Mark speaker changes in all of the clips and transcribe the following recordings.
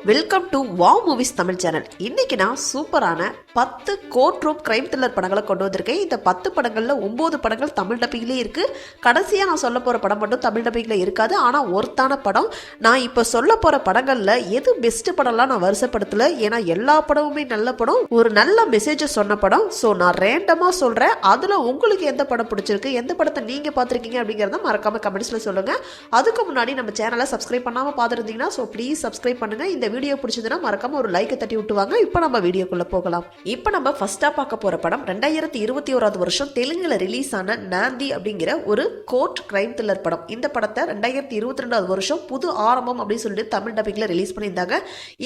Speaker 1: Welcome to wow movies Tamil channel. இன்னைக்கு நான் சூப்பரான 10 கோர்ட் ரூம் கிரைம் த்ரில்லர் படங்களை கொண்டு வந்திருக்கேன். இந்த 10 படங்கள்ல 9 படங்கள் தமிழ் டப்பிங்லேயே இருக்கு. கடைசியா நான் சொல்ல போற படம் மட்டும் தமிழ் டப்பிங்ல இருக்காது. ஆனா ஒருத்தான படம். நான் இப்ப சொல்ல போற படங்கள்ல எது பெஸ்ட் படம்லாம் நான் வருஷப்படுத்தல. ஏன்னா எல்லா படமுமே நல்ல படம், ஒரு நல்ல மெசேஜ் சொன்ன படம். ஸோ நான் ரேண்டமா சொல்றேன். அதுல உங்களுக்கு எந்த படம் பிடிச்சிருக்கு, எந்த படத்தை நீங்க பார்த்துருக்கீங்க அப்படிங்கிறத மறக்காம கமெண்ட்ஸ்ல சொல்லுங்க. அதுக்கு முன்னாடி நம்ம சேனலை சப்ஸ்கிரைப் பண்ணாம பார்த்துருந்தீங்கன்னா ஸோ ப்ளீஸ் சப்ஸ்கிரைப் பண்ணுங்க. இந்த வீடியோ பிடிச்சதுன்னா மறக்காம ஒரு லைக் தட்டி விட்டுவாங்க. இப்போ நம்ம வீடியோக்குள்ள போகலாம். இப்போ நம்ம ஃபர்ஸ்டா பார்க்க போற படம் 2021 வருஷம் தெலுங்குல ரிலீஸ் ஆன நாந்தி அப்படிங்கிற ஒரு கோர்ட் கிரைம் த்ரில்லர் படம். இந்த படத்தை 2022 வருஷம் புது ஆரம்பம் அப்படின்னு சொல்லிட்டு தமிழ் டப்பிங்ல ரிலீஸ் பண்ணியிருந்தாங்க.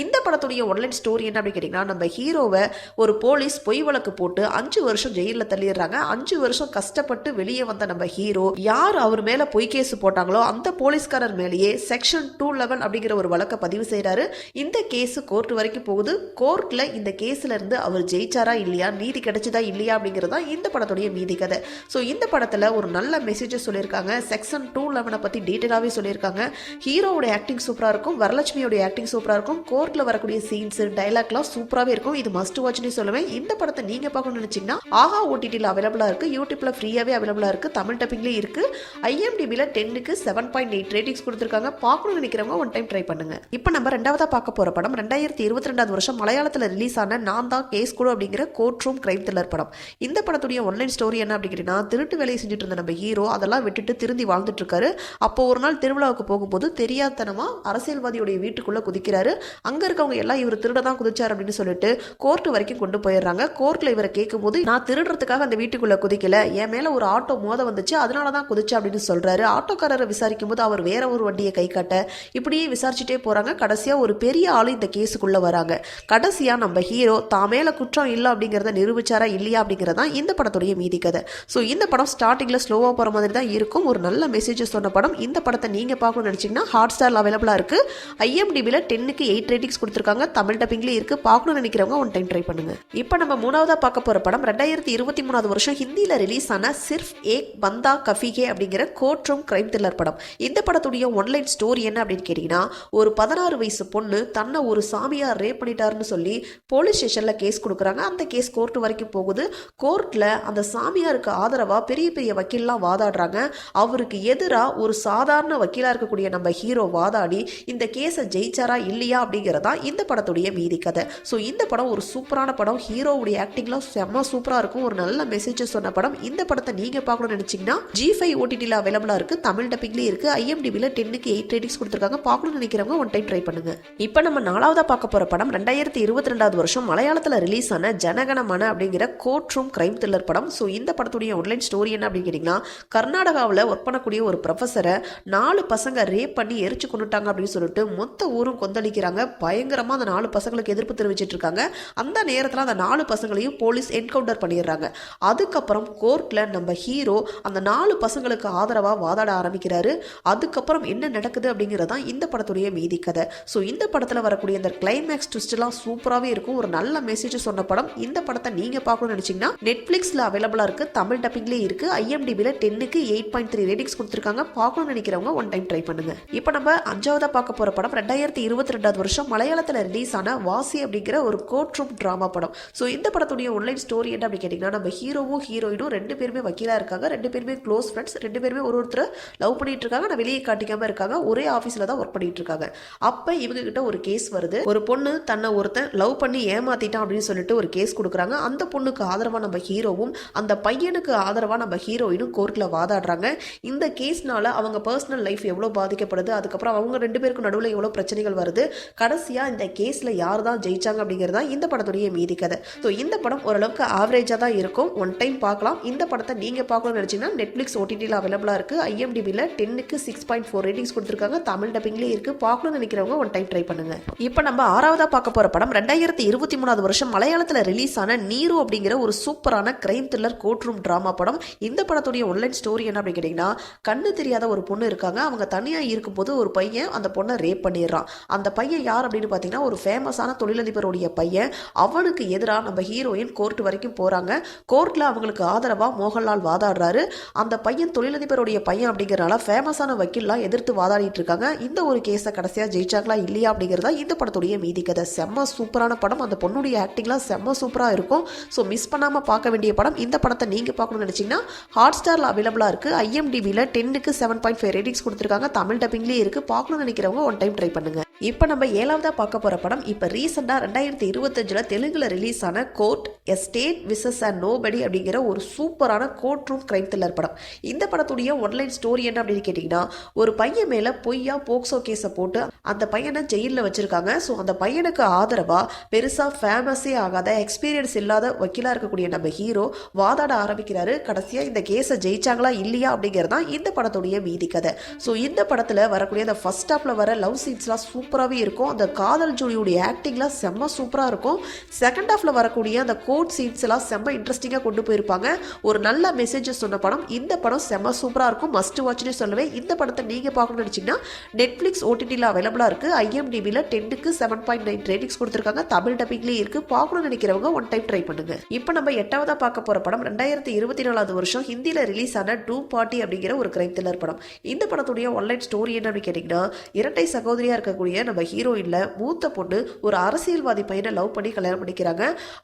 Speaker 1: இந்த படத்துடைய ஒன்லைன் ஸ்டோரி என்ன அப்படின்னு கேட்டீங்கன்னா, நம்ம ஹீரோவை ஒரு போலீஸ் பொய் வழக்கு போட்டு 5 வருஷம் ஜெயிலில் தள்ளிடுறாங்க. 5 வருஷம் கஷ்டப்பட்டு வெளியே வந்த நம்ம ஹீரோ யார் அவர் மேல பொய் கேஸ் போட்டாங்களோ அந்த போலீஸ்காரர் மேலேயே செக்ஷன் 211 அப்படிங்கிற ஒரு வழக்கை பதிவு செய்யறாரு. இந்த கேஸ் கோர்ட் வரைக்கும் போகுது. கோர்ட்ல இந்த கேஸ்ல இருந்து அவர் ஜெயிச்சாரா இல்லையா, நீதி கிடைச்சதா இல்லையா அப்படிங்கிறதா இந்த படத்துடைய மீதி கதை. ஸோ இந்த படத்துல ஒரு நல்ல மெசேஜ் சொல்லியிருக்காங்க. செக்ஷன் 211 பத்தி டீட்டெயிலாவே சொல்லியிருக்காங்க. ஹீரோவோட ஆக்டிங் சூப்பரா இருக்கும், வரலட்சுமியோட ஆக்டிங் சூப்பரா இருக்கும், கோர்ட்ல வரக்கூடிய சீன்ஸ் டைலாக்லாம் சூப்பராகவே இருக்கும். இது மஸ்ட் வாட்ச்னு சொல்லுவேன். இந்த படத்தை நீங்க பார்க்கணும்னு நினைச்சீங்கன்னா ஆஹா ஓடிடியில் அவைலபிளா இருக்கு, யூடியூப்ல ஃப்ரீயாவே அவைலபிளா இருக்கு, தமிழ் டப்பிங்லேயே இருக்கு. IMDbல 10க்கு 7.8 ரேட்டிங்ஸ் கொடுத்துருக்காங்க. பார்க்கணும்னு நினைக்கிறவங்க ஒன் டைம் ட்ரை பண்ணுங்க. இப்போ நம்ம ரெண்டாவதா பார்க்க போற படம் 2022 வருஷம் மலையாளத்தில் ரிலீஸ் ஆன நான் தான் கேஸ் குழு அப்படிங்கிற கோர்ட் ரூம் கிரைம் த்ரில்லர் படம். இந்த படத்துடைய ஒன்லைன் ஸ்டோரி என்ன அப்படின்னா, திருட்டு வேலையை செஞ்சுட்டு இருந்த நம்ம ஹீரோ அதெல்லாம் விட்டுட்டு திருந்தி வாழ்ந்துட்டு இருக்காரு. அப்போ ஒரு நாள் திருவிழாவுக்கு போகும்போது தெரியாதனமா அரசியல்வாதியுடைய வீட்டுக்குள்ள குதிக்கிறாரு. அங்க இருக்கவங்க எல்லாம் இவர் திருட தான் குதிச்சார் அப்படின்னு சொல்லிட்டு கோர்ட் வரைக்கும் கொண்டு போயிடுறாங்க. கோர்ட்ல இவரை கேட்கும் போது நான் திருடுறதுக்காக அந்த வீட்டுக்குள்ள குதிக்கல, என் மேல ஒரு ஆட்டோ மோத வந்துச்சு அதனாலதான் குதிச்சா அப்படின்னு சொல்றாரு. ஆட்டோக்காரரை விசாரிக்கும் போது அவர் வேற ஒரு வண்டியை கை காட்ட இப்படியே விசாரிச்சுட்டே போறாங்க. கடைசியா ஒரு பெரிய ஆளு இந்த கேஸுக்குள்ள வராங்க. கடைசியா நம்ம ஹீரோ தான் மேல குற்றம் இல்லை அப்படிங்கறத நிரூபிச்சாரா இல்லையா அப்படிங்கறதா இந்த படத்துடைய மீதி கதை. ஸோ இந்த படம் ஸ்டார்டிங்ல ஸ்லோவா போற மாதிரி தான் இருக்கும். ஒரு நல்ல மெசேஜ் சொன்ன படம். இந்த படத்தை நீங்க பார்க்கணும்னு நினைச்சீங்கன்னா ஹாட் ஸ்டார் அவைலபிளா இருக்கு. IMDbல 10க்கு 8 ரேட்டிங்ஸ் கொடுத்துருக்காங்க. தமிழ் டப்பிங்ல இருக்கு. பார்க்கணும்னு நினைக்கிறவங்க ஒன் டைம் ட்ரை பண்ணுங்க. இப்போ நம்ம மூணாவதா பார்க்க போற படம் 2023 வருஷம் ஹிந்தியில ரிலீஸ் ஆன சிர்ஃப் ஏக் பந்தா கஃபிகே அப்படிங்கிற கோர்ட் ரூம் கிரைம் த்ரில்லர் படம். இந்த படத்துடைய ஒன்லைன் ஸ்டோரி என்ன அப்படின்னு கேட்டீங்கன்னா, ஒரு 16 வயசு பொண்ணு தன்னை ஒரு சாமியார் ரேப் பண்ணிட்டாருன்னு சொல்லி போலீஸ் ஸ்டேஷன்ல கேஸ் கொடுக்குறாங்க. அந்த கேஸ் கோர்ட் வரைக்கும் போகுது. கோர்ட்ல அந்த சாமியாருக்கு ஆதரவா பெரிய பெரிய வக்கீல்லாம் வாதாடுறாங்க. அவருக்கு எதிராக ஒரு சாதாரண வக்கீலா இருக்கக்கூடிய நம்ம ஹீரோ வாதாடி இந்த கேஸை ஜெயிச்சாரா இல்லையா அப்படிங்கிறதா இந்த படத்துடைய மீதி கதை. ஸோ இந்த படம் ஒரு சூப்பரான படம். ஹீரோவுடைய ஆக்டிங்லாம் செம்ம சூப்பரா இருக்கும். ஒரு நல்ல மெசேஜ் சொன்ன படம். இந்த படத்தை நீங்க பார்க்கணும்னு நினைச்சீங்கன்னா G5 OTTல அவைலபிளா இருக்கு, தமிழ் டப்பிங்லேயே இருக்கு. IMDbல 10க்கு 8 ரேட்டிங்ஸ் கொடுத்துருக்காங்க. பார்க்கணும்னு நினைக்கிறவங்க ஒன் டைம் ட்ரை பண்ணுங்க. இப்போ நம்ம நாலாவதா பார்க்க போற படம் 2022 வருஷம் மலையாளத்தில் ரிலீஸ் ஆன ஜனகணமன அப்படிங்கிற கோர்ட் ரூம் கிரைம் த்ரில்லர் படம். ஸோ இந்த படத்துடைய ஒன்லைன் ஸ்டோரி என்ன அப்படின்னு கேட்டீங்கன்னா, கர்நாடகாவில் ஒர்க் பண்ணக்கூடிய ஒரு ப்ரொஃபஸரை 4 பசங்க ரேப் பண்ணி எரிச்சு கொண்டுட்டாங்க அப்படின்னு சொல்லிட்டு மொத்த ஊரும் கொந்தளிக்கிறாங்க. பயங்கரமா அந்த 4 பசங்களுக்கு எதிர்ப்பு தெரிவிச்சிட்டு இருக்காங்க. அந்த நேரத்தில் அந்த 4 பசங்களையும் போலீஸ் என்கவுண்டர் பண்ணிடுறாங்க. அதுக்கப்புறம் கோர்ட்ல நம்ம ஹீரோ அந்த 4 பசங்களுக்கு ஆதரவா வாதாட ஆரம்பிக்கிறாரு. அதுக்கப்புறம் என்ன நடக்குது அப்படிங்கிறதான் இந்த படத்துடைய மீதி கதை. ஸோ இந்த படத்தில் வரக்கூடிய இந்த கிளைமேக்ஸ் ட்விஸ்ட்லாம் சூப்பராகவே இருக்கும். ஒரு நல்ல மெசேஜ் சொன்ன படம். இந்த படத்தை நீங்க பார்க்கணும்னு நினைச்சீங்கன்னா நெட்ஃபிளிக்ஸ்ல அவைலபிளா இருக்கு, தமிழ் டப்பிங்லேயே இருக்கு. IMDbல 10க்கு 8.3 ரேட்டிங்ஸ் கொடுத்துருக்காங்க. பார்க்கணும்னு நினைக்கிறவங்க ஒன் டைம் ட்ரை பண்ணுங்க. இப்போ நம்ம அஞ்சாவதா பார்க்க போற படம் 2022 வருஷம் மலையாளத்தில் ரிலீஸ் ஆன வாசி அப்படிங்கிற ஒரு கோர்ட் ரூம் டிராமா படம். ஸோ இந்த படத்துடைய ஒன்லைன் ஸ்டோரி என்ன அப்படின்னு கேட்டீங்கன்னா, நம்ம ஹீரோவும் ஹீரோயினும் 2 பேருமே வக்கீலா இருக்காங்க. 2 பேருமே க்ளோஸ் ஃப்ரெண்ட்ஸ். 2 பேருமே ஒருத்தர் லவ் பண்ணிட்டு இருக்காங்க. நான் வெளியே காட்டிக்காம இருக்காங்க. ஒரே ஆஃபீஸ்ல தான் ஒர்க் பண்ணிட்டு இருக்காங்க. அப்ப இவங்க கிட்ட ஒரு கேஸ் வருது. ஒரு பொண்ணு தன்னை ஒருத்தன் லவ் பண்ணி ஏமாத்திட்டான் அப்படின்னு சொல்லிட்டு ஒரு கேஸ் கொடுக்குறாங்க. அந்த பொண்ணுக்கு ஆதரவா நம்ம ஹீரோவும் அந்த பையனுக்கு ஆதரவா நம்ம ஹீரோயினும் கோர்ட்ல வாதாடுறாங்க. இந்த கேஸ்னால அவங்க பர்சனல் லைஃப் எவ்வளவு பாதிக்கப்படுது, அதுக்கப்புறம் அவங்க 2 பேருக்கும் நடுவில் எவ்வளவு பிரச்சனைகள் வருது, கடைசியா இந்த கேஸ்ல யார் தான் ஜெயிச்சாங்க அப்படிங்கிறதா இந்த படத்துடைய மீதி கதை. ஸோ இந்த படம் ஓரளவுக்கு ஆவரேஜா தான் இருக்கும். ஒன் டைம் பார்க்கலாம். இந்த படத்தை நீங்க பார்க்கணும்னு நினைச்சீங்கன்னா நெட்ஃபிளிக்ஸ் OTTல அவைலபிளா இருக்கு. IMDbல 10க்கு 6.4 ரேட்டிங்ஸ் கொடுத்துருக்காங்க. தமிழ் டப்பிங்லேயே இருக்கு. பார்க்கணும்னு நினைக்கிறவங்க ஒன் டைம் ட்ரை பண்ணுங்க. இப்போ நம்ம ஆறாவதா பார்க்க போற படம் 2023 வருஷம் மலையாளத்தில் ரிலீஸ் ஆன நீரு அப்படிங்கிற ஒரு சூப்பரான crime thriller court room drama படம். இந்த படத்துடைய ஒன்லைன் ஸ்டோரி என்ன அப்படின்னு கேட்டீங்கன்னா, கண்ணு தெரியாத ஒரு பொண்ணு இருக்காங்க. அவங்க தனியா இருக்கும்போது ஒரு பையன் அந்த பொண்ணை ரேப் பண்ணிடுறான். அந்த பையன் யார் அப்படின்னு பார்த்தீங்கன்னா, ஒரு ஃபேமஸான தொழிலதிபருடைய பையன். அவனுக்கு எதிராக நம்ம ஹீரோயின் கோர்ட் வரைக்கும் போறாங்க. கோர்ட்ல அவங்களுக்கு ஆதரவா மோகன்லால் வாதாடுறாரு. அந்த பையன் தொழிலதிபருடைய பையன் அப்படிங்கிறனால ஃபேமஸான வக்கீல்லாம் எதிர்த்து வாதாடிட்டு இருக்காங்க. இந்த ஒரு கேஸை கடைசியா ஜெயிச்சாங்களா இல்லையா அப்படிங்கிறதா இந்த படத்துடைய மீதி கதை. செம்ம சூப்பரான படம். அந்த பொண்ணுடைய ஆக்டிங்லாம் செம்ம சூப்பராக இருக்கும். ஸோ மிஸ் பண்ணாமல் பார்க்க வேண்டிய படம். இந்த படத்தை நீங்கள் பார்க்கணும்னு நினச்சிங்கன்னா ஹாட் ஸ்டாரில் அவைலபிளாக இருக்குது. ஐஎம்டிபியில் 10க்கு 7.5 ரேட்டிங்ஸ் கொடுத்துருக்காங்க. தமிழ் டப்பிங்லேயே இருக்குது. பார்க்கணும்னு நினைக்கிறவங்க ஒன் டைம் ட்ரை பண்ணுங்கள். இப்போ நம்ம 7வதாக பார்க்க போகிற படம் இப்போ ரீசெண்டாக 2025 தெலுங்குல ரிலீஸ் ஆன court a state versus and nobody அப்படிங்கிற ஒரு சூப்பரான கோர்ட் ரூம் கிரைம் த்ரில்லர் படம். இந்த படத்துடைய ஒன்லைன் ஸ்டோரி என்ன அப்படின்னு கேட்டிங்கன்னா, ஒரு பையன் மேலே பொய்யா போக்சோ கேஸை போட்டு அந்த பையனை ஜெயிலில் வச்சுருக்காங்க. ஸோ அந்த பையனுக்கு ஆதரவாக பெருசாக ஃபேமஸே ஆகாத எக்ஸ்பீரியன்ஸ் இல்லாத வக்கீலாக இருக்கக்கூடிய நம்ம ஹீரோ வாதாட ஆரம்பிக்கிறாரு. கடைசியாக இந்த கேஸை ஜெயிச்சாங்களா இல்லையா அப்படிங்கிறது தான் இந்த படத்துடைய மீதி கதை. ஸோ இந்த படத்தில் வரக்கூடிய அந்த ஃபர்ஸ்ட் ஹாஃபில் வர லவ் சீன்ஸ்லாம் சூப்பராகவே இருக்கும். அந்த காதல் ஜோடியுடைய ஆக்டிங்லாம் செம்ம சூப்பராக இருக்கும். செகண்ட் ஹாஃபில் வரக்கூடிய அந்த கோர்ட் சீன்ஸ் எல்லாம் செம்ம இன்ட்ரெஸ்டிங்காக கொண்டு போயிருப்பாங்க. ஒரு நல்ல மெசேஜஸ் சொன்ன படம். இந்த படம் செம்ம சூப்பராக இருக்கும். மஸ்ட் வாட்ச்னே சொல்லுவேன். இந்த படத்தை நீங்கள் பார்க்கணும்னு நினச்சிங்கன்னா நெட்ஃப்ளிக்ஸ் ஓடிடியில் அவைலபிளாக இருக்குது. ஐஎம்டிபியில் 10க்கு 7.9 ரேட்டிங்ஸ் கொடுத்துருக்காங்க. தமிழ் டப்பிங்லேயே இருக்குது. பார்க்கணும்னு நினைக்கிறவங்க ஒன் டைம் ட்ரை பண்ணுங்க. இப்போ நம்ம 8வதாக பார்க்க போகிற படம் 2024 ஹிந்தியில் ரிலீஸ் ஆன டூம் பார்ட்டி அப்படிங்கிற ஒரு கிரைம் த்ரில்லர் படம். இந்த படத்துடைய ஒன்லைன் ஸ்டோரி என்ன அப்படின்னு கேட்டிங்கன்னா, இரட்டை சகோதரியாக இருக்கக்கூடிய நம்ம ஹீரோயின்ல மூத்த பொண்ணு ஒரு அரசியல்வாதி பையனை லவ் பண்ணி கல்யாணம் பண்ணிக்கிறாங்க.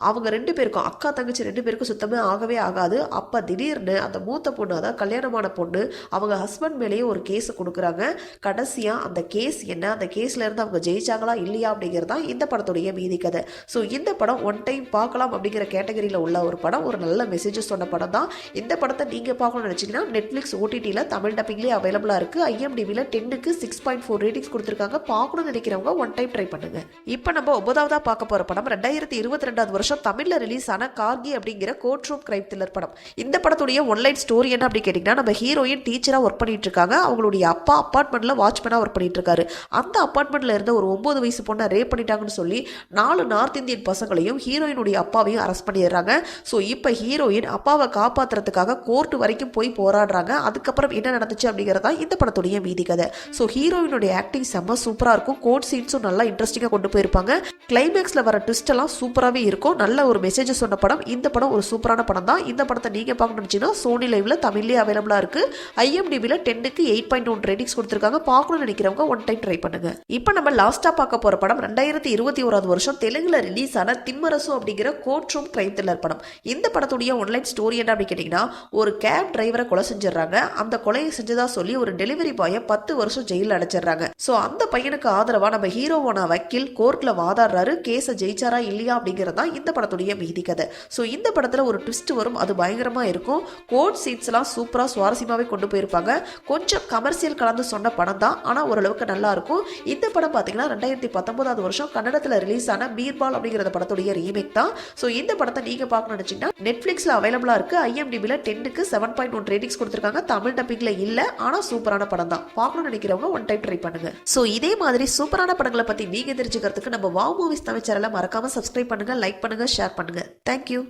Speaker 1: அவங்க 2 பேருக்கும் அக்கா தங்கச்சி 2 பேருக்கும் சுத்தமே ஆகவே ஆகாது. அப்ப திடீர்னு அந்த மூத்த பொண்ணு, அதாவது கல்யாணமான பொண்ணு, அவங்க ஹஸ்பண்ட் மேலேயே ஒரு கேஸை கொடுக்குறாங்க. கடைசியா அந்த கேஸ் என்ன, அந்த கேஸ்ல இருந்து அவங்க ஜெயிச்சாங்களா இல்லையா அப்படிங்கிறதா இந்த படத்துடைய மீதி கதை. ஸோ இந்த படம் ஒன் டைம் பார்க்கலாம் அப்படிங்கிற கேட்டகரியில் உள்ள ஒரு படம். ஒரு நல்ல மெசேஜஸ் சொன்ன படம் தான். இந்த படத்தை நீங்க பார்க்கணும்னு நினைச்சீங்கன்னா நெட்ஃபிளிக்ஸ் ஓடிடியில் தமிழ் டப்பிங்லேயே அவைலபிளா இருக்கு. ஐஎம்டிபியில் 10க்கு 6.4 ரேட்டிங்ஸ் கொடுத்துருக்காங்க. பார்க்கணும்னு நினைக்கிறவங்க ஒன் டைம் ட்ரை பண்ணுங்க. இப்போ நம்ம 9வதாக பார்க்க போற படம் 2022 தமிழ்ல ரிலீஸ் ஆன கார்கி அப்படிங்கிற கோர்ட் ரூம் கிரைம் த்ரில்லர் படம். இந்த படத்துடைய ஒன்லைன் ஸ்டோரி என்ன அப்படி கேட்டிங்கன்னா, நம்ம ஹீரோயின் டீச்சரா ஒர்க் பண்ணிட்டு இருக்காங்க. அவங்களுடைய அப்பா அப்பார்ட்மெண்ட்ல வாட்ச்மேனா ஒர்க் பண்ணிட்டு இருக்காரு. அந்த அப்பார்ட்மெண்ட்ல இருந்த ஒரு 9 வயசு பொண்ணை ரேப் பண்ணிட்டாங்கன்னு சொல்லி 4 நார்த் இந்தியன் பசங்களையும் ஹீரோயினுடைய அப்பாவையும் அரெஸ்ட் பண்ணிடுறாங்க. ஸோ இப்போ ஹீரோயின் அப்பாவை காப்பாற்றுறதுக்காக கோர்ட் வரைக்கும் போய் போராடுறாங்க. அதுக்கப்புறம் என்ன நடந்துச்சு அப்படிங்கிறதா இந்த படத்துடைய மீதி கதை. ஸோ ஹீரோயினுடைய ஆக்டிங் செம்ம சூப்பராக இருக்கும். கோர்ட் சீன்ஸும் நல்லா இன்ட்ரெஸ்டிங்காக கொண்டு போயிருப்பாங்க. கிளைமேக்ஸில் வர ட்விஸ்ட் எல்லாம் சூப்பராகவே இருக்கும். நல்ல ஒரு மெசேஜ் சொன்ன படம். இந்த படம் ஒரு சூப்பரான படம் தான். இந்த படத்தை நீங்கள் பார்க்கணும்னு நினச்சிங்கன்னா சோனி லைவ்ல தமிழ்லேயே அவைலபிளாக இருக்கு. ஐஎம்டிபியில் 10க்கு 8.1 ரேட்டிங்ஸ் கொடுத்துருக்காங்க. பார்க்கணும்னு நினைக்கிறவங்க ஒன் டைம் ட்ரை பண்ணுங்க. இப்போ நம்ம லாஸ்ட்டாக பார்க்க போகிற படம் 2021 தெலுங்குல ரிலீஸ் ஆன திம்மரசு அப்படிங்கிற கோர்ட் ரூம் கிரைம் த்ரில்லர் படம். இந்த படத்துடைய ஒன்லைன் ஸ்டோரி என்ன அப்படின்னு கேட்டிங்கன்னா, ஒரு கேப் டிரைவரை கொலை செஞ்சிடறாங்க. அந்த கொலையை செஞ்சதா சொல்லி ஒரு டெலிவரி பாயை 10 வருஷம் ஜெயிலில் அடைச்சிடுறாங்க. ஸோ அந்த பையனுக்கு ஆதரவா நம்ம ஹீரோவான வக்கீல் கோர்ட்ல வாதாடுறாரு. கேஸை ஜெயிச்சாரா இல்லையா அப்படிங்கிறது தான் இந்த படத்துடைய மீதி கதை. ஸோ இந்த படத்துல ஒரு ட்விஸ்ட் வரும். அது பயங்கரமா இருக்கும். கோர்ட் சீன்ஸ் எல்லாம் சூப்பரா சுவாரஸ்யமாவே கொண்டு போயிருப்பாங்க. கொஞ்சம் கமர்ஷியல் கலந்து சொன்ன படம் தான், ஆனா ஓரளவுக்கு நல்லா இருக்கும். இந்த படம் பாத்தீங்கன்னா 2019 கன்னடத்துல ரிலீஸ் ஆன பீர்பால் அப்படிங்கிற படத்துடைய ரீமேக் தான். ஸோ இந்த படத்தை நீங்க பார்க்கணும்னு நினைச்சீங்கன்னா நெட்ஃபிளிக்ஸ்ல அவைலபிளா இருக்கு. ஐஎம்டிபியில் 10க்கு 7.1 ரேட்டிங்ஸ் கொடுத்துருக்காங்க. தமிழ் டப்பிங்ல இல்ல, ஆனா சூப்பரான படம் தான். பார்க்கணும்னு நினைக்கிறவங்க ஒன் டைம் ட்ரை பண்ணுங்க. ஸோ இதே மாதிரி சூப்பரான படங்களை பத்தி நீங்க தெரிஞ்சுக்கிறதுக்கு நம்ம வாவ் மூவிஸ் தமிழ் சேனலை மறக்காம சப்ஸ்கிரைப் பண்ணுங்க, லைக் பண்ணுங்க, ஷேர் பண்ணுங்க. தேங்க்யூ.